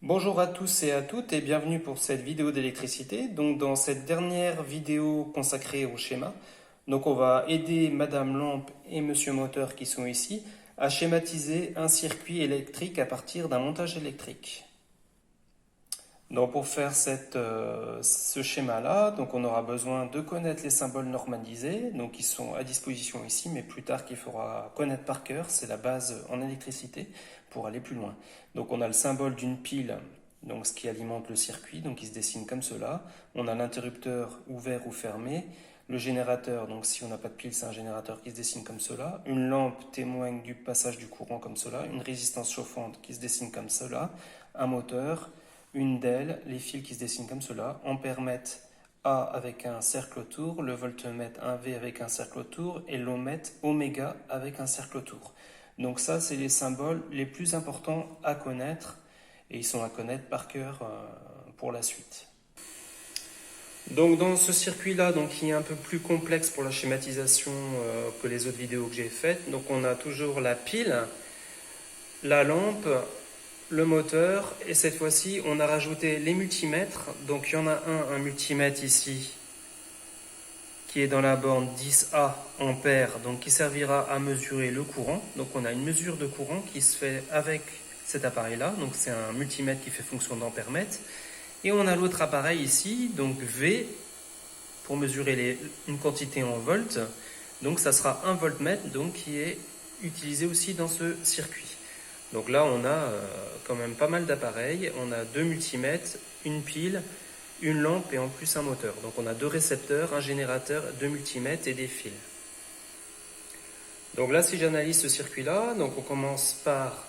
Bonjour à tous et à toutes et bienvenue pour cette vidéo d'électricité. Donc dans cette dernière vidéo consacrée au schéma, on va aider Madame Lampe et Monsieur Moteur qui sont ici à schématiser un circuit électrique à partir d'un montage électrique. Donc pour faire ce schéma-là, on aura besoin de connaître les symboles normalisés, donc qui sont à disposition ici, mais plus tard qu'il faudra connaître par cœur, c'est la base en électricité pour aller plus loin. Donc on a le symbole d'une pile, donc ce qui alimente le circuit, donc qui se dessine comme cela. On a l'interrupteur ouvert ou fermé, le générateur, donc si on n'a pas de pile, c'est un générateur qui se dessine comme cela. Une lampe témoigne du passage du courant comme cela, une résistance chauffante qui se dessine comme cela, un moteur, une DEL, les fils qui se dessinent comme cela, ampèremètre A avec un cercle autour, le voltmètre 1V avec un cercle autour et l'ohmètre oméga avec un cercle autour. Donc ça, c'est les symboles les plus importants à connaître et ils sont à connaître par cœur pour la suite. Donc dans ce circuit-là, qui est un peu plus complexe pour la schématisation que les autres vidéos que j'ai faites, donc on a toujours la pile, la lampe, le moteur, et cette fois-ci on a rajouté les multimètres. Donc il y en a un multimètre ici qui est dans la borne 10A ampères, donc qui servira à mesurer le courant. Donc on a une mesure de courant qui se fait avec cet appareil là, donc c'est un multimètre qui fait fonction d'ampèremètre. Et on a l'autre appareil ici, donc V, pour mesurer une quantité en volts, donc ça sera un voltmètre, donc qui est utilisé aussi dans ce circuit. Donc là, on a quand même pas mal d'appareils. On a deux multimètres, une pile, une lampe et en plus un moteur. Donc on a deux récepteurs, un générateur, deux multimètres et des fils. Donc là, si j'analyse ce circuit-là, donc on commence par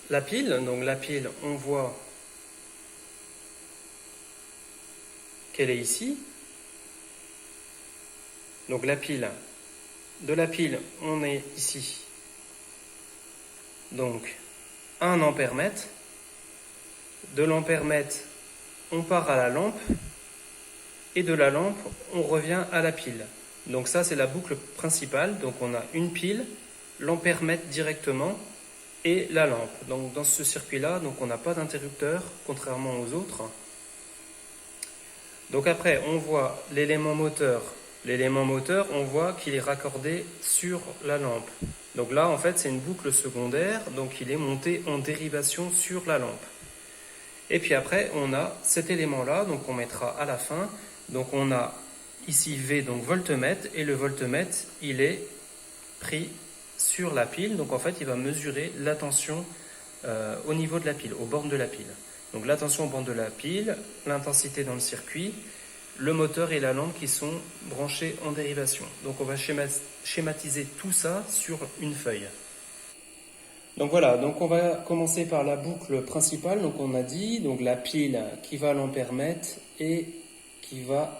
la pile. Donc la pile, on voit qu'elle est ici. Donc la pile, de la pile, on est ici. Donc, 1 ampèremètre. De l'ampèremètre, on part à la lampe. Et de la lampe, on revient à la pile. Donc ça, c'est la boucle principale. Donc on a une pile, l'ampèremètre directement et la lampe. Donc dans ce circuit-là, on n'a pas d'interrupteur, contrairement aux autres. Donc après, on voit l'élément moteur. L'élément moteur, on voit qu'il est raccordé sur la lampe. Donc là, en fait, c'est une boucle secondaire, donc il est monté en dérivation sur la lampe. Et puis après, on a cet élément-là, donc on mettra à la fin. Donc on a ici V, donc voltmètre, et le voltmètre, il est pris sur la pile. Donc en fait, il va mesurer la tension au niveau de la pile, aux bornes de la pile. Donc la tension aux bornes de la pile, l'intensité dans le circuit, le moteur et la lampe qui sont branchés en dérivation. Donc on va schématiser tout ça sur une feuille. Donc voilà, donc on va commencer par la boucle principale. Donc on a dit, donc la pile qui va à l'ampèremètre et qui va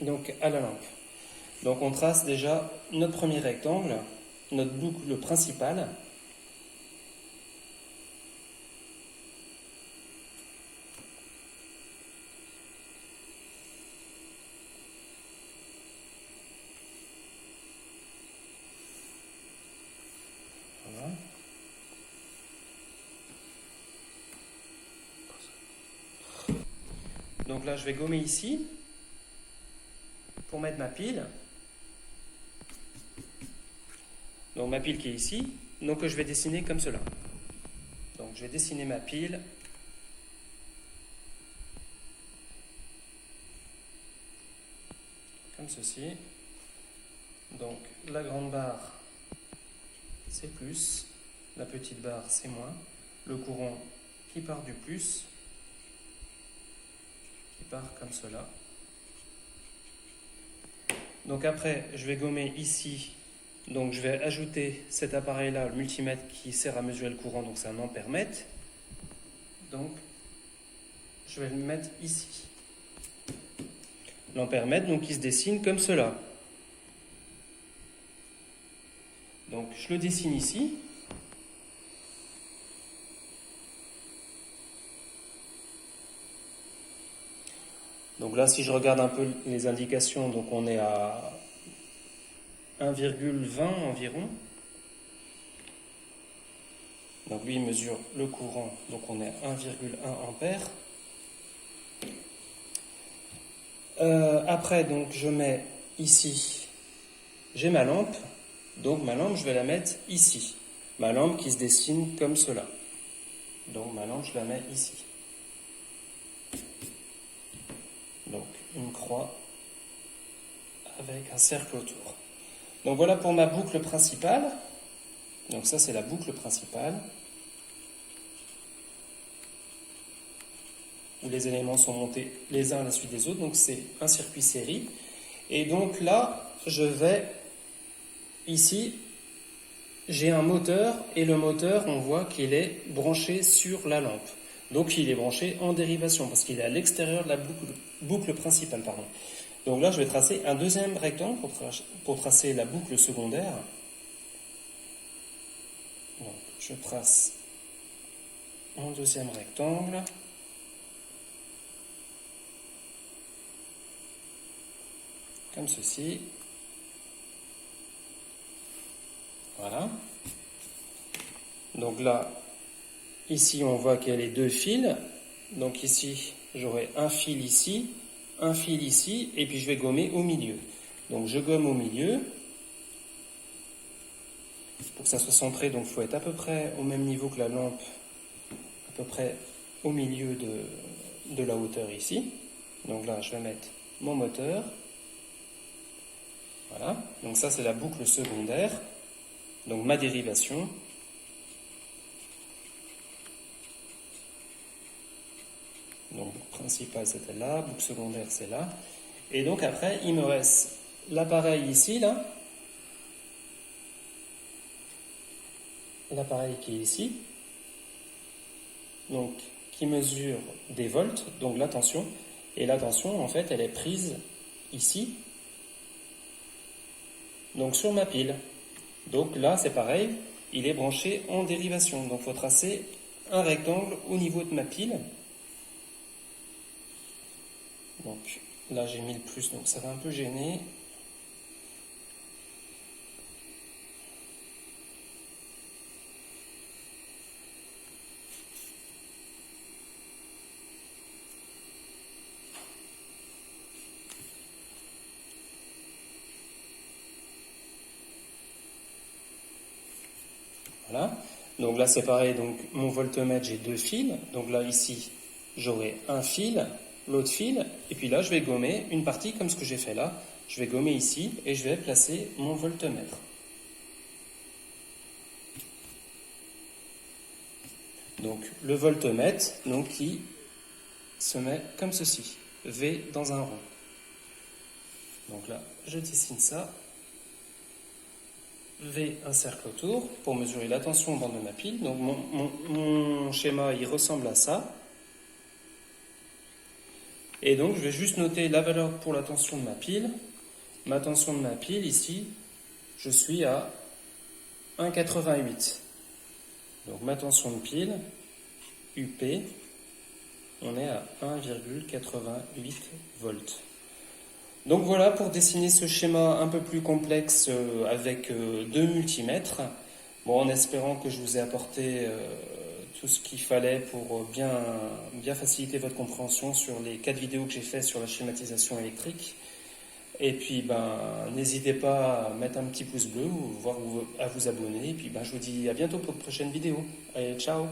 donc à la lampe. Donc on trace déjà notre premier rectangle, notre boucle principale. Voilà. Donc là, je vais gommer ici pour mettre ma pile. Donc ma pile qui est ici. Donc je vais dessiner comme cela. Donc je vais dessiner ma pile. Comme ceci. Donc la grande barre, c'est plus. La petite barre, c'est moins. Le courant qui part du plus, qui part comme cela. Donc après, je vais gommer ici. Donc je vais ajouter cet appareil-là, le multimètre qui sert à mesurer le courant, donc c'est un ampèremètre. Donc je vais le mettre ici. L'ampèremètre, donc il se dessine comme cela. Donc je le dessine ici. Donc là, si je regarde un peu les indications, donc on est à 1,20 environ. Donc lui il mesure le courant, donc on est à 1,1 ampère. Après donc je mets ici, j'ai ma lampe, donc ma lampe je vais la mettre ici. Ma lampe qui se dessine comme cela. Donc ma lampe je la mets ici. Donc une croix avec un cercle autour. Donc voilà pour ma boucle principale. Donc ça c'est la boucle principale, où les éléments sont montés les uns à la suite des autres, donc c'est un circuit série. Et donc là, je vais, ici, j'ai un moteur, et le moteur, on voit qu'il est branché sur la lampe. Donc il est branché en dérivation, parce qu'il est à l'extérieur de la boucle principale. Pardon. Donc là, je vais tracer un deuxième rectangle pour tracer la boucle secondaire. Donc, je trace mon deuxième rectangle. Comme ceci. Voilà. Donc là, ici, on voit qu'il y a les deux fils. Donc ici, j'aurai un fil ici, et puis je vais gommer au milieu. Donc je gomme au milieu. Pour que ça soit centré, donc il faut être à peu près au même niveau que la lampe, à peu près au milieu de la hauteur ici. Donc là, je vais mettre mon moteur. Voilà, donc ça c'est la boucle secondaire, donc ma dérivation. Donc boucle principale c'était là, boucle secondaire c'est là. Et donc après il me reste l'appareil ici, là. L'appareil qui est ici, donc qui mesure des volts, donc la tension. Et la tension en fait elle est prise ici. Donc sur ma pile. Donc là, c'est pareil, il est branché en dérivation. Donc il faut tracer un rectangle au niveau de ma pile. Donc là, j'ai mis le plus, donc ça va un peu gêner. Voilà. Donc là, c'est pareil. Donc mon voltmètre, j'ai deux fils. Donc là, ici, j'aurai un fil, l'autre fil. Et puis là, je vais gommer une partie comme ce que j'ai fait là. Je vais gommer ici et je vais placer mon voltmètre. Donc le voltmètre, donc qui se met comme ceci. V dans un rond. Donc là, je dessine ça. V, un cercle autour, pour mesurer la tension au bord de ma pile. Donc mon schéma, il ressemble à ça. Et donc, je vais juste noter la valeur pour la tension de ma pile. Ma tension de ma pile, ici, je suis à 1,88. Donc, ma tension de pile, UP, on est à 1,88 volts. Donc voilà pour dessiner ce schéma un peu plus complexe avec deux multimètres. Bon, en espérant que je vous ai apporté tout ce qu'il fallait pour bien faciliter votre compréhension sur les 4 vidéos que j'ai fait sur la schématisation électrique. Et puis n'hésitez pas à mettre un petit pouce bleu ou voire à vous abonner. Et puis je vous dis à bientôt pour de prochaines vidéos. Allez, ciao!